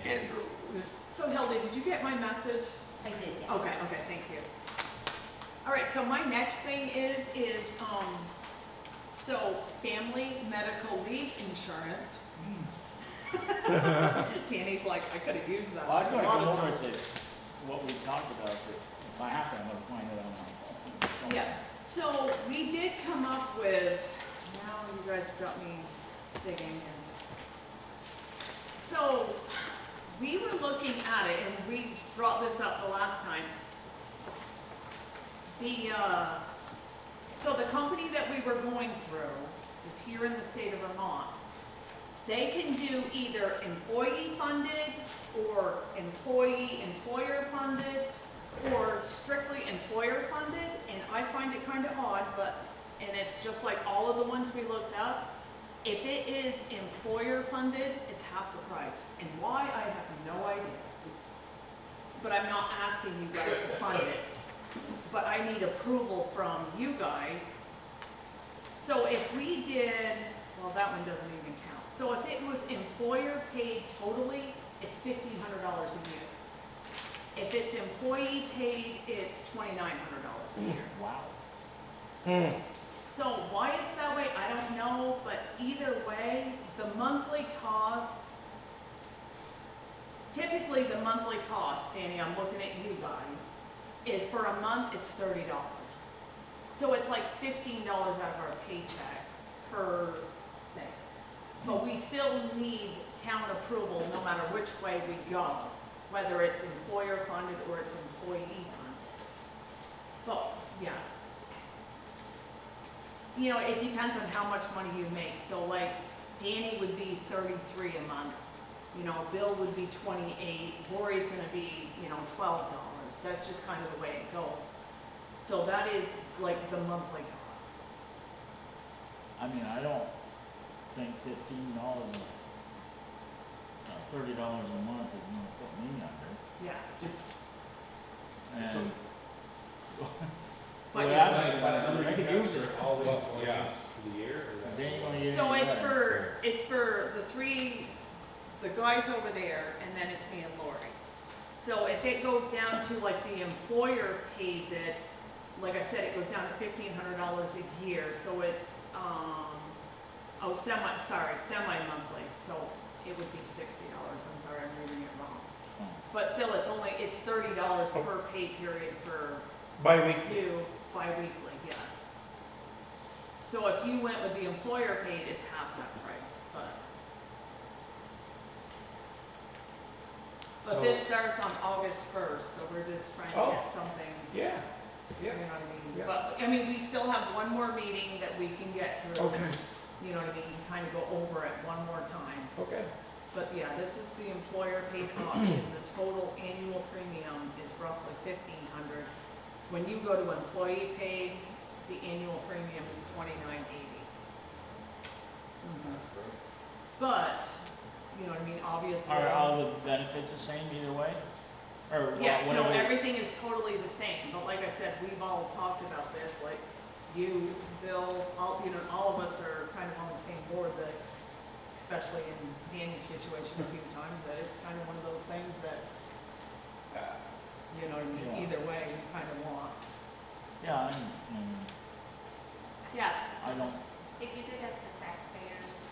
Speaker 3: Andrew.
Speaker 2: So Hildy, did you get my message?
Speaker 9: I did, yes.
Speaker 2: Okay, thank you. All right, so my next thing is, so family medical leave insurance. Danny's like, I could have used that.
Speaker 4: Well, I was
Speaker 2: a
Speaker 4: gonna
Speaker 2: lot
Speaker 4: go
Speaker 2: of
Speaker 4: over and
Speaker 2: times.
Speaker 4: say, what we talked about, so if I have to, I'm gonna find it on my phone.
Speaker 2: Yeah, so we did come up with, now you guys have got me digging in. So, we were looking at it, and we brought this up the last time. So the company that we were going through is here in the state of Vermont. They can do either employee funded or employer funded or strictly employer funded, and I find it kind of odd, and it's just like all of the ones we looked up. If it is employer funded, it's half the price, and why, I have no idea. But I'm not asking you guys to fund it, but I need approval from you guys. So if we did, well, that one doesn't even count. So if it was employer paid totally, it's $1,500 a year. If it's employee paid, it's $2,900 a year.
Speaker 4: Wow.
Speaker 2: So why it's that way, I don't know, but either way, the monthly cost, typically the monthly cost, Danny, I'm looking at you guys, is for a month, it's $30. So it's like $15 out of our paycheck per thing. But we still need town approval no matter which way we go, whether it's employer funded or it's employee funded. But, yeah. You know, it depends on how much money you make. So like Danny would be $33 a month. You know, Bill would be $28. Lori's gonna be, $12. That's just kind of the way it goes. So that is like the monthly cost.
Speaker 4: I mean, I don't think $15, $30 a month is gonna put me under.
Speaker 2: Yeah.
Speaker 4: And,
Speaker 2: But
Speaker 4: well, I could use it.
Speaker 6: All the
Speaker 1: yeah.
Speaker 6: employees for the year, or
Speaker 4: Is
Speaker 6: that?
Speaker 4: anyone getting
Speaker 2: So
Speaker 4: better?
Speaker 2: it's for the guys over there, and then it's me and Lori. So if it goes down to like the employer pays it, like I said, it goes down to $1,500 a year, so it's, semi-monthly, so it would be $60, I'm sorry, I'm reading it wrong.
Speaker 4: Oh.
Speaker 2: But still, it's $30 per pay period for
Speaker 3: Bi-weekly.
Speaker 2: you, bi-weekly, yes. So if you went with the employer paid, it's half that price, but this starts on August 1st, so we're just trying to get something,
Speaker 3: Yeah.
Speaker 2: you know what I mean?
Speaker 3: Yeah.
Speaker 2: But, I mean, we still have one more meeting that we can get through.
Speaker 3: Okay.
Speaker 2: You know what I mean, kind of go over it one more time.
Speaker 3: Okay.
Speaker 2: But yeah, this is the employer paid option. The total annual premium is roughly $1,500. When you go to employee paid, the annual premium is $2,980. But, you know what I mean, obviously.
Speaker 4: Are all the benefits the same either way? Or
Speaker 2: Yes, no,
Speaker 4: whatever?
Speaker 2: everything is totally the same, but like I said, we've all talked about this, like you, Bill, all of us are kind of on the same board that, especially in Danny's situation a few times, that it's kind of one of those things that, you know what I mean,
Speaker 4: Yeah.
Speaker 2: either way, we kind of want.
Speaker 4: Yeah,
Speaker 2: Yes,
Speaker 4: I don't,
Speaker 9: If you could ask the taxpayers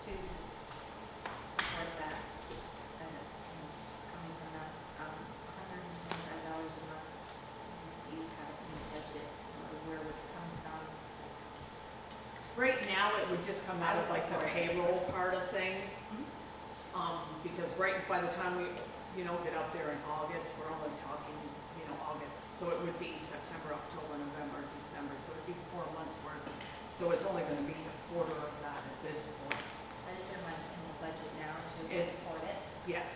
Speaker 9: to support that, as it, coming from that, $125 a month, do you have any budget, or where would it come from?
Speaker 2: right now, it would just come out of like the payroll part of things. Because right by the time we, get up there in August, we're only talking, August August, so it would be September, October, November, December, so it'd be 4 months worth. So it's only gonna be a quarter of that at this point.
Speaker 9: But is there money in the budget now to
Speaker 2: It's-
Speaker 9: support it?
Speaker 2: Yes.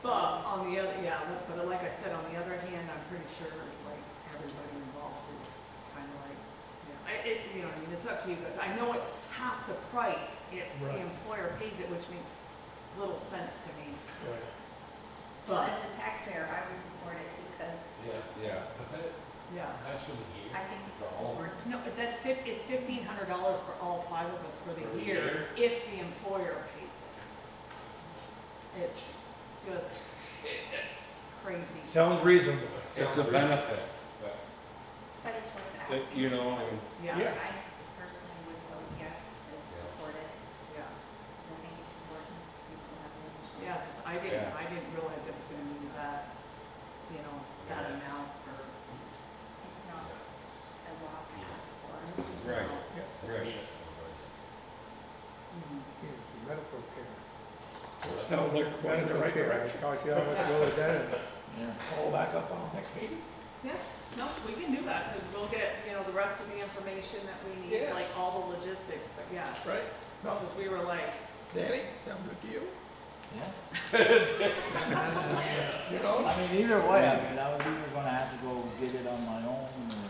Speaker 2: But on the other, yeah, but like I said, on the other hand, I'm pretty sure like everybody involved is kind of like, you know, I mean, it's up to you guys. I know it's half the price if the
Speaker 3: Right.
Speaker 2: employer pays it, which makes little sense to me.
Speaker 3: Right.
Speaker 9: Well,
Speaker 2: But,
Speaker 9: as a taxpayer, I would support it because
Speaker 1: Yeah.
Speaker 2: yeah.
Speaker 7: That's for the year.
Speaker 9: I think it's
Speaker 7: For all?
Speaker 9: important.
Speaker 2: No, it's $1,500 for all 5 of us for the
Speaker 7: For the
Speaker 2: year if the employer pays it. It's just, it's crazy.
Speaker 3: Sounds reasonable.
Speaker 1: It's a benefit,
Speaker 9: But it's worth
Speaker 1: that,
Speaker 9: asking.
Speaker 1: you know, and
Speaker 2: Yeah,
Speaker 3: Yeah.
Speaker 9: I personally would vote yes to support it,
Speaker 2: yeah.
Speaker 9: because I think it's important people have the insurance.
Speaker 2: Yes, I
Speaker 1: Yeah.
Speaker 2: didn't realize it was gonna be that, you know, that
Speaker 7: Yes.
Speaker 2: amount for.
Speaker 9: It's not a lot to ask for.
Speaker 1: Right.
Speaker 7: That's
Speaker 1: Right.
Speaker 7: peanuts in the budget.
Speaker 2: Mhm.
Speaker 8: It's medical care.
Speaker 3: Sounds like we're going in the right
Speaker 8: Medical care,
Speaker 3: direction.
Speaker 8: costs you how much to go to the dentist.
Speaker 4: Yeah.
Speaker 3: Follow back up on next meeting?
Speaker 2: Yeah, no, we can do that, because we'll get, you know, the rest of the information that we need,
Speaker 3: Yeah.
Speaker 2: like all the logistics, but yeah.
Speaker 3: Right. No,
Speaker 2: Because we were like,
Speaker 3: Danny, sound good to you?
Speaker 4: Yeah.
Speaker 3: You know?
Speaker 4: I mean, either way, I mean, I was either gonna have to go get it on my own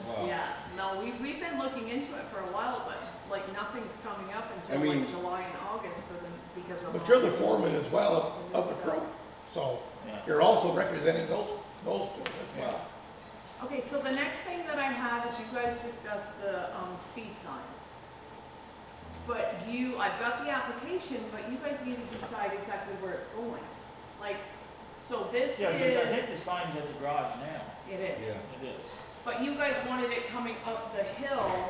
Speaker 4: or.
Speaker 2: yeah, no, we've been looking into it for a while, but like nothing's coming up
Speaker 1: I
Speaker 2: until
Speaker 1: mean-
Speaker 2: like July and August for them, because of.
Speaker 3: But you're the foreman as well of the crew, so
Speaker 4: Yeah.
Speaker 3: you're also representing those two as well.
Speaker 2: Okay, so the next thing that I have is you guys discussed the, speed sign. But I've got the application, but you guys need to decide exactly where it's going. Like, so this
Speaker 4: Yeah, because I think
Speaker 2: is,
Speaker 4: the sign's at the garage now.
Speaker 2: it is.
Speaker 4: It is.
Speaker 2: But you guys wanted it coming up the hill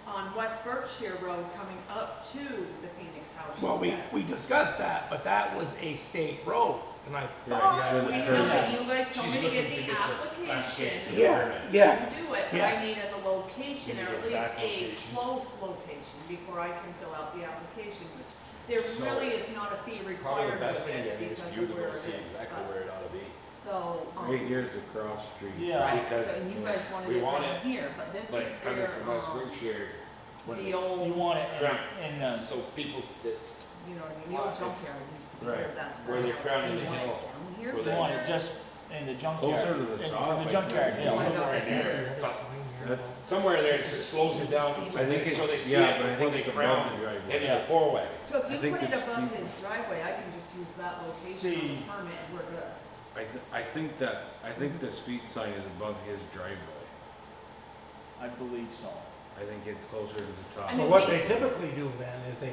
Speaker 2: on West Berkshire Road, coming up to the Phoenix House. you
Speaker 3: Well,
Speaker 2: said.
Speaker 3: we discussed that, but that was a state road, and I
Speaker 2: Oh,
Speaker 3: thought,
Speaker 2: we know that you guys told me to get
Speaker 7: She's
Speaker 2: the
Speaker 7: looking to get the
Speaker 2: application.
Speaker 3: yes,
Speaker 2: To
Speaker 3: yes,
Speaker 2: do it, but I
Speaker 3: yes.
Speaker 2: needed a location,
Speaker 7: You
Speaker 2: or
Speaker 7: need
Speaker 2: at
Speaker 7: the
Speaker 2: least
Speaker 7: exact
Speaker 2: a
Speaker 7: location.
Speaker 2: close location, before I can fill out the application, which there
Speaker 7: So,
Speaker 2: really is not a fee
Speaker 7: Probably
Speaker 2: required
Speaker 7: the best
Speaker 2: with
Speaker 7: thing,
Speaker 2: it
Speaker 7: Danny, is
Speaker 2: because
Speaker 7: for you
Speaker 2: of
Speaker 7: to
Speaker 2: where
Speaker 7: go
Speaker 2: it
Speaker 7: see
Speaker 2: is.
Speaker 7: exactly
Speaker 2: But-
Speaker 7: where it ought to be.
Speaker 2: So,
Speaker 1: right here's the cross street.
Speaker 4: Yeah.
Speaker 2: right,
Speaker 7: because,
Speaker 2: so you guys wanted
Speaker 7: we
Speaker 2: it
Speaker 7: want
Speaker 2: down
Speaker 7: it,
Speaker 2: here, but this
Speaker 7: Like
Speaker 2: is
Speaker 7: coming
Speaker 2: where,
Speaker 7: from West Berkshire, when
Speaker 2: the
Speaker 4: You
Speaker 2: old,
Speaker 4: want it
Speaker 7: Ground.
Speaker 4: in the,
Speaker 7: so people,
Speaker 2: you know what I mean, the old junkyard used to be
Speaker 1: Right.
Speaker 2: here, that's the
Speaker 7: Where they're
Speaker 2: house.
Speaker 7: crowning
Speaker 2: And
Speaker 7: the
Speaker 2: you want it
Speaker 7: hill.
Speaker 2: down here?
Speaker 7: Where
Speaker 4: you
Speaker 7: they-
Speaker 4: want it just in the junkyard.
Speaker 1: Closer to the
Speaker 4: in-
Speaker 1: top,
Speaker 4: From
Speaker 1: I
Speaker 4: the junkyard
Speaker 1: think.
Speaker 4: hill.
Speaker 2: I know.
Speaker 7: somewhere in there,
Speaker 1: That's,
Speaker 7: somewhere in there, it slows it down,
Speaker 1: I think
Speaker 7: so they
Speaker 1: it's,
Speaker 7: see
Speaker 1: yeah,
Speaker 7: it
Speaker 1: but I
Speaker 7: before
Speaker 1: think
Speaker 7: they
Speaker 1: it's
Speaker 7: crown
Speaker 1: above the driveway.
Speaker 7: any
Speaker 4: Yeah.
Speaker 7: of the four-way.
Speaker 2: So if
Speaker 1: I
Speaker 2: you
Speaker 1: think
Speaker 2: put it
Speaker 1: the
Speaker 2: above
Speaker 1: speed-
Speaker 2: his driveway, I can just use that location
Speaker 4: See.
Speaker 2: on the permit, and we're good.
Speaker 1: I think the speed sign is above his driveway.
Speaker 4: I believe so.
Speaker 1: I think it's closer to the top.
Speaker 2: I
Speaker 3: So
Speaker 2: mean,
Speaker 3: what they typically do then is they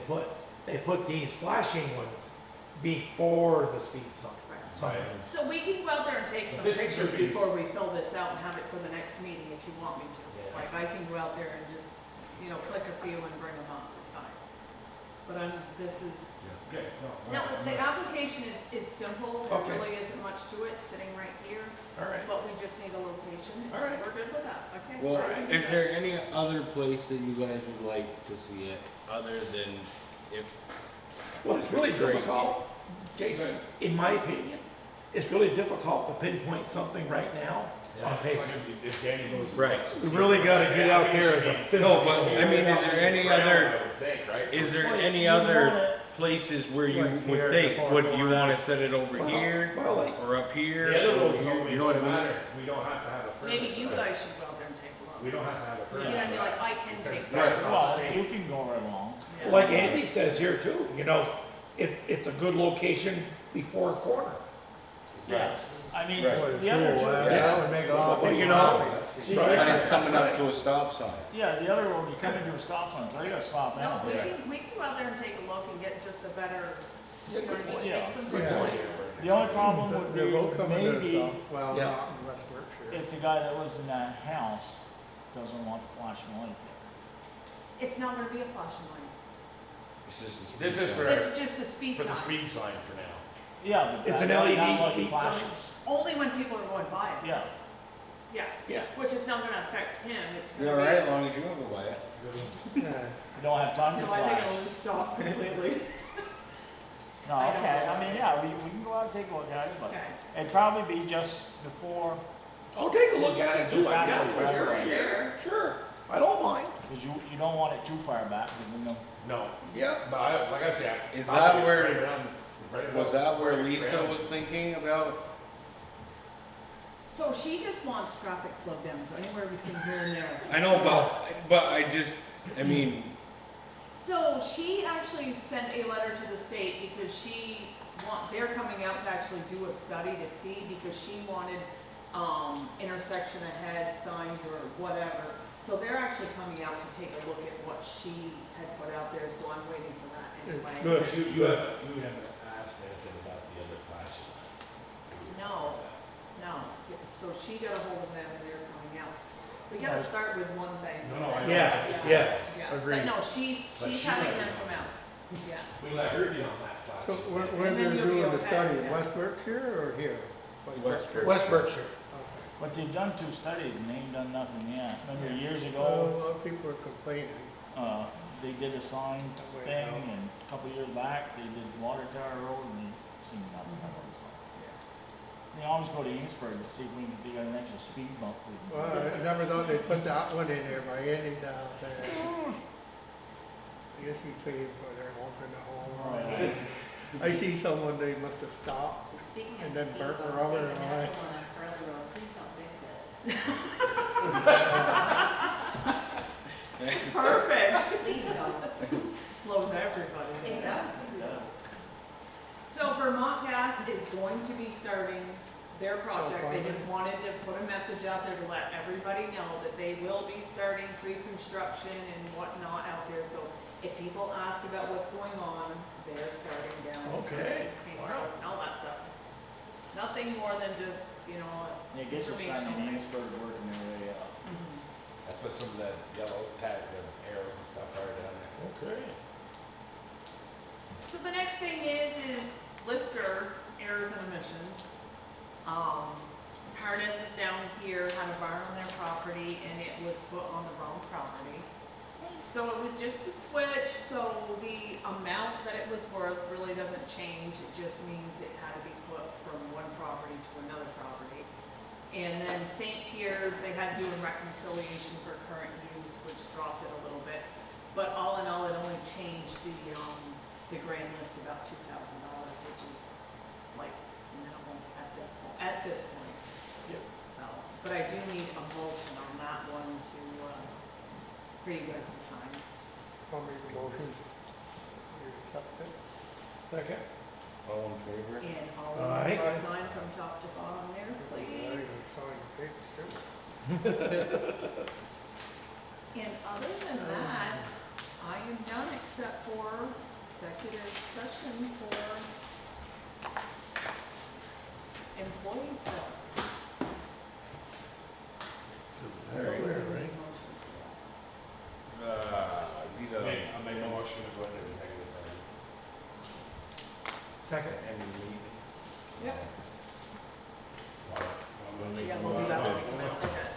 Speaker 3: put these flashing ones before the speed sign. So,
Speaker 2: So we can go out there and take
Speaker 7: But
Speaker 2: some
Speaker 7: this is
Speaker 2: pictures
Speaker 7: your piece.
Speaker 2: before we fill this out and have it for the next meeting if you want me to.
Speaker 7: Yeah.
Speaker 2: Like I can go out there and just, you know, click a few and bring them up, it's fine. But this is,
Speaker 7: Okay,
Speaker 2: no, the application is simple, there
Speaker 3: Okay.
Speaker 2: really isn't much to it, sitting right here,
Speaker 3: all right.
Speaker 2: but we just need a location.
Speaker 3: All right.
Speaker 2: We're good with that, okay?
Speaker 1: Well,
Speaker 2: I can do
Speaker 1: is
Speaker 2: that.
Speaker 1: there any other place that you guys would like to see it, other than if,
Speaker 3: Well, it's really
Speaker 1: Great.
Speaker 3: difficult, Jason, in my opinion, it's really difficult to pinpoint something right now on paper.
Speaker 7: If Danny goes.
Speaker 1: right?
Speaker 3: We really gotta get out there as a physical.
Speaker 1: No, but I mean, is there any other,
Speaker 7: I would think, right?
Speaker 1: is there
Speaker 4: Well,
Speaker 1: any
Speaker 4: you want
Speaker 1: other
Speaker 4: it-
Speaker 1: places where you
Speaker 8: Like
Speaker 1: would
Speaker 8: here,
Speaker 1: think,
Speaker 8: the
Speaker 1: would
Speaker 8: far
Speaker 1: you
Speaker 8: corner.
Speaker 1: wanna set it over
Speaker 3: Well,
Speaker 1: here,
Speaker 3: well, like,
Speaker 1: or up here?
Speaker 7: The other roads,
Speaker 1: or- you know what I mean?
Speaker 7: matter, we don't have to have a permit.
Speaker 2: Maybe you
Speaker 7: for that.
Speaker 2: guys should go out there and take a look.
Speaker 7: We don't have to have a
Speaker 2: You
Speaker 7: permit.
Speaker 2: know what I mean,
Speaker 7: for
Speaker 2: like
Speaker 7: that.
Speaker 2: I can
Speaker 7: Because
Speaker 2: take.
Speaker 7: that's
Speaker 2: photos.
Speaker 7: not
Speaker 4: Well, you can go right along.
Speaker 2: Yeah.
Speaker 3: like Andy says here too, you know, it's a good location before a corner.
Speaker 4: Yeah, I mean,
Speaker 1: Right.
Speaker 8: Boy, it's
Speaker 4: the other
Speaker 8: cool,
Speaker 4: two,
Speaker 8: that would make a lot of
Speaker 3: Well,
Speaker 8: people
Speaker 3: you know,
Speaker 8: happy.
Speaker 4: see,
Speaker 3: Right.
Speaker 1: And
Speaker 4: yeah,
Speaker 1: it's coming up to a stop sign.
Speaker 4: the other road, you come into a stop sign, so you gotta stop
Speaker 2: No,
Speaker 4: now.
Speaker 2: we
Speaker 7: Yeah.
Speaker 2: can go out there and take a look and get just a better, you know what I mean,
Speaker 4: Yeah.
Speaker 2: take some
Speaker 8: Yeah.
Speaker 2: pictures.
Speaker 4: The only problem would
Speaker 8: They're both
Speaker 4: be
Speaker 8: coming to
Speaker 4: maybe
Speaker 8: stuff. Well,
Speaker 3: Yeah.
Speaker 8: not in West Berkshire.
Speaker 4: if the guy that lives in that house doesn't want the flashing light there.
Speaker 2: It's not gonna be a flashing light.
Speaker 1: It's just a speed
Speaker 7: This is
Speaker 1: sign.
Speaker 7: for,
Speaker 2: This is just the speed
Speaker 7: for the
Speaker 2: sign.
Speaker 7: speed sign for now.
Speaker 4: Yeah, but
Speaker 3: It's
Speaker 4: that
Speaker 3: an LED
Speaker 4: that light
Speaker 3: speed sign.
Speaker 4: flashes.
Speaker 2: Only when people are going by it.
Speaker 4: Yeah,
Speaker 2: Yeah.
Speaker 3: Yeah.
Speaker 2: Which is not gonna affect him, it's
Speaker 1: You're
Speaker 2: gonna be.
Speaker 1: alright, as long as you don't go by it.
Speaker 8: Yeah.
Speaker 4: you don't have time to
Speaker 2: No, I think
Speaker 4: flash.
Speaker 2: it'll just stop completely.
Speaker 4: No,
Speaker 2: I don't
Speaker 4: okay,
Speaker 2: know.
Speaker 4: I mean, yeah, we can go out and take a look at it, but
Speaker 2: Okay.
Speaker 4: it'd probably be just before
Speaker 3: I'll take a look at it too.
Speaker 4: Just
Speaker 3: I
Speaker 4: after
Speaker 3: guess.
Speaker 4: the
Speaker 2: Sure,
Speaker 4: gravel.
Speaker 2: sure.
Speaker 3: Sure, I don't mind.
Speaker 4: Cause you don't want it too far back, cause then they'll
Speaker 7: No,
Speaker 3: Yeah.
Speaker 7: but I, like I said.
Speaker 1: Is
Speaker 7: probably
Speaker 1: that where-
Speaker 7: right around- right
Speaker 1: Was
Speaker 7: about-
Speaker 1: that where
Speaker 7: right
Speaker 1: Lisa
Speaker 7: around-
Speaker 1: was thinking about?
Speaker 2: So she just wants traffic slowed down, so anywhere between here and there.
Speaker 1: I know, but I just, I mean,
Speaker 2: So she actually sent a letter to the state because they're coming out to actually do a study to see, because she wanted, intersection ahead signs or whatever. So they're actually coming out to take a look at what she had put out there, so I'm waiting for that anyway.
Speaker 8: Good.
Speaker 7: You haven't asked anything about the other flashing light?
Speaker 2: No, no. So she got a hold of them and they're coming out. We gotta start with one thing.
Speaker 7: No, I know.
Speaker 8: Yeah,
Speaker 7: I just-
Speaker 8: yeah.
Speaker 2: Yeah,
Speaker 8: Agreed.
Speaker 2: but no, she's
Speaker 7: But she
Speaker 2: having
Speaker 7: let
Speaker 2: them
Speaker 7: me
Speaker 2: come
Speaker 7: know.
Speaker 2: out. Yeah.
Speaker 7: We let her deal on that
Speaker 8: So
Speaker 7: flashing.
Speaker 8: where
Speaker 2: And then
Speaker 8: they're
Speaker 2: you'll be
Speaker 8: doing the
Speaker 2: okay,
Speaker 8: study,
Speaker 2: yeah.
Speaker 8: West Berkshire or here?
Speaker 1: West Berkshire.
Speaker 3: West Berkshire.
Speaker 8: Okay.
Speaker 4: But they've done 2 studies and they ain't done nothing yet. Remember years
Speaker 8: Well,
Speaker 4: ago,
Speaker 8: a lot of people are complaining.
Speaker 4: they did a sign
Speaker 8: That way
Speaker 4: thing
Speaker 8: out.
Speaker 4: and a couple years back, they did Water Tower Road and seemed nothing of it, so. They always go to Eastburg to see if we can dig out an extra speed bump.
Speaker 8: Well, I never thought they'd put that one in there by Andy's out there. I guess he's paying for their walking the home.
Speaker 4: Right.
Speaker 8: I see someone, they must have stopped.
Speaker 9: So speaking
Speaker 8: And
Speaker 9: of
Speaker 8: then
Speaker 9: speed
Speaker 8: burnt
Speaker 9: bumps,
Speaker 8: rubber
Speaker 9: taking
Speaker 8: and
Speaker 9: that
Speaker 8: all that.
Speaker 9: one on Curly Road, please don't fix it.
Speaker 2: Perfect.
Speaker 9: Please don't.
Speaker 2: Slows everybody down.
Speaker 9: It does.
Speaker 2: So Vermont Gas is going to be starting their project. They
Speaker 8: finally.
Speaker 2: just wanted to put a message out there to let everybody know that they will be starting pre-construction and whatnot out there. So if people ask about what's going on, they're starting down.
Speaker 3: Okay,
Speaker 2: King
Speaker 3: wow.
Speaker 2: Road and all that stuff. Nothing more than just,
Speaker 4: Yeah, I guess it's starting in
Speaker 2: informational.
Speaker 4: Eastburg working their way up.
Speaker 2: Mhm.
Speaker 7: That's what some of the yellow tag, the arrows and stuff are down there.
Speaker 3: Okay.
Speaker 2: So the next thing is Lister errors and omissions. Paradise is down here, had a barn on their property and it was put on the wrong property. So it was just a switch, so the amount that it was worth really doesn't change. It just means it had to be put from one property to another property. And then St. Pierre's, they had to do a reconciliation for current use, which dropped it a little bit. But all in all, it only changed the grand list about $2,000, which is like minimal at this point.
Speaker 3: Yep.
Speaker 2: So, but I do need a motion on that one to, for you guys to sign.
Speaker 8: I'll make a motion. You accept it?
Speaker 3: Second.
Speaker 1: all in favor?
Speaker 2: And all
Speaker 3: Aye.
Speaker 2: of you sign from top to bottom there,
Speaker 8: I
Speaker 2: please.
Speaker 8: can sign the papers too.
Speaker 2: And other than that, I am done except for executive session for employee stuff.
Speaker 3: Everywhere, right?
Speaker 1: These are
Speaker 7: I make no motion to go into executive session.
Speaker 3: Second.
Speaker 1: any meeting.
Speaker 2: Yep.
Speaker 7: I'm gonna make
Speaker 2: Yeah,
Speaker 7: a
Speaker 2: we'll do
Speaker 7: motion.
Speaker 2: that one. Okay.